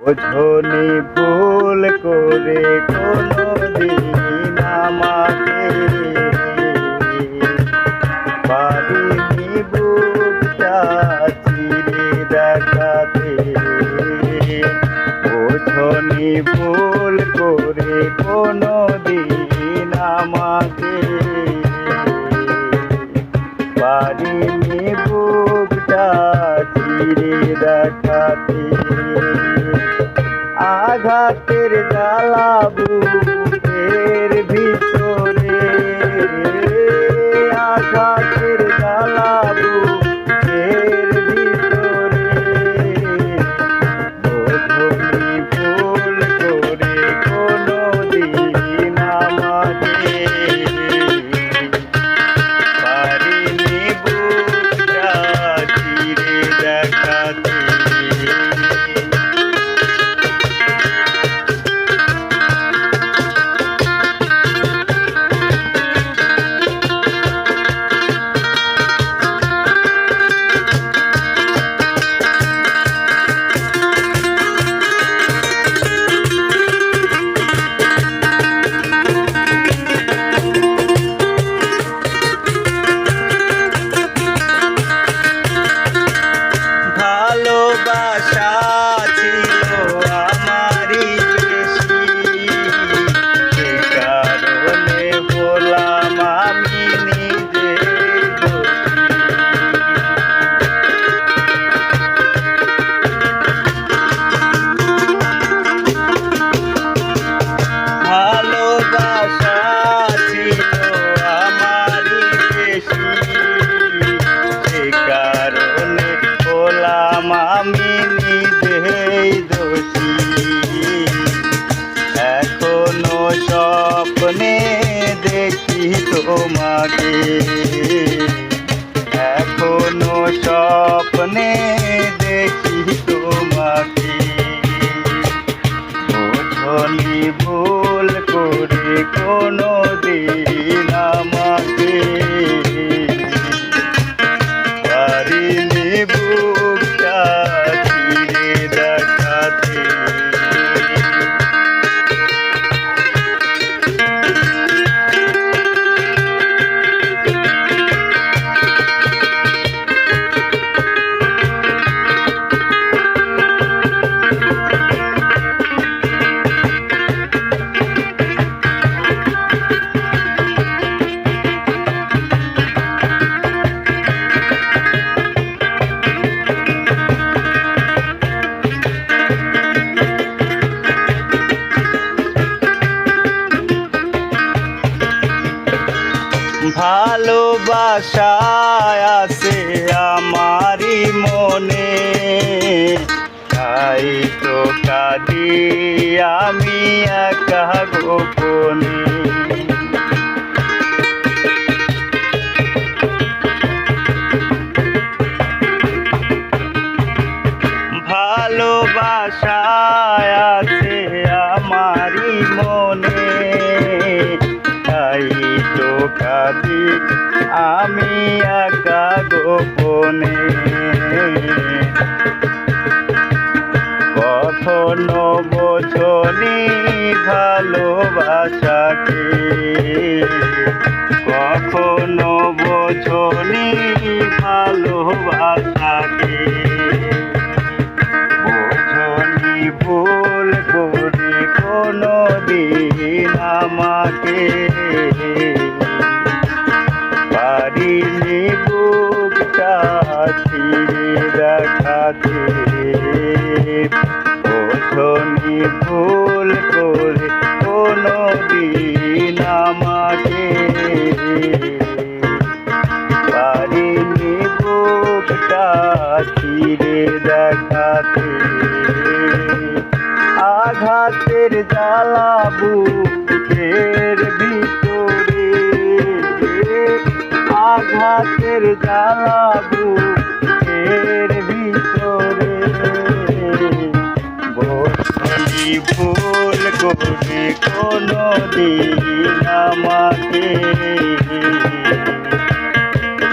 বোঝনি ভুল করে কোনদিন আমাকে, পারিনি বুকটা চিরে দেখাতে। বোঝনি ভুল করে কোনদিন আমাকে, পারিনি বুকটা চিরে দেখাতে। আঘাতের জ্বালা বুকের ভিতরে, আঘাতের জ্বালা বুকের ভিতরে, বোঝনি ভুল করে কোনদিন আমাকে, পারিনি বুকটা চিরে দেখাতে। ভালোবাসা ছিল আমারই বেশি, সে কারণে বললাম আমি নিজে দোষী। ভালোবাসা ছিল আমারই বেশি, সে কারণে বললাম আমি নিজেই দোষী। এখনো স্বপ্নে দেখি তোমাকে, এখনো স্বপ্নে দেখি তোমাকে, বোঝনি ভুল করে কোনদিন আমাকে, পারিনি বুকটা চিরে দেখাতে। ভালোবাসা আছে আমারই মনে, তাই তো কাঁদি আমি একা গোপনে। ভালোবাসা আছে আমারই মনে, তাই তো কাঁদি আমি একা গোপনে। কখনো বোঝনি ভালোবাসাকে, কখনো বোঝনি ভালোবাসাকে, বোঝনি ভুল করে কোনদিন আমাকে, পারিনি বুকটা চিরে দেখাতে। বোঝনি ভুল করে কোনদিন আমাকে, পারিনি বুকটা চিরে দেখাতে। আঘাতের জ্বালা বুকের ভিতরে, আঘাতের জ্বালা বুকের ভিতরে, বোঝনি ভুল করে কোনদিন আমাকে,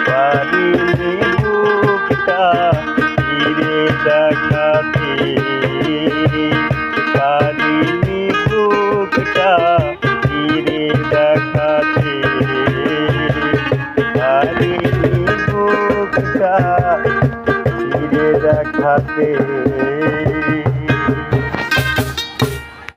পারিনি বুকটা চিরে দেখাতে। দেখাতে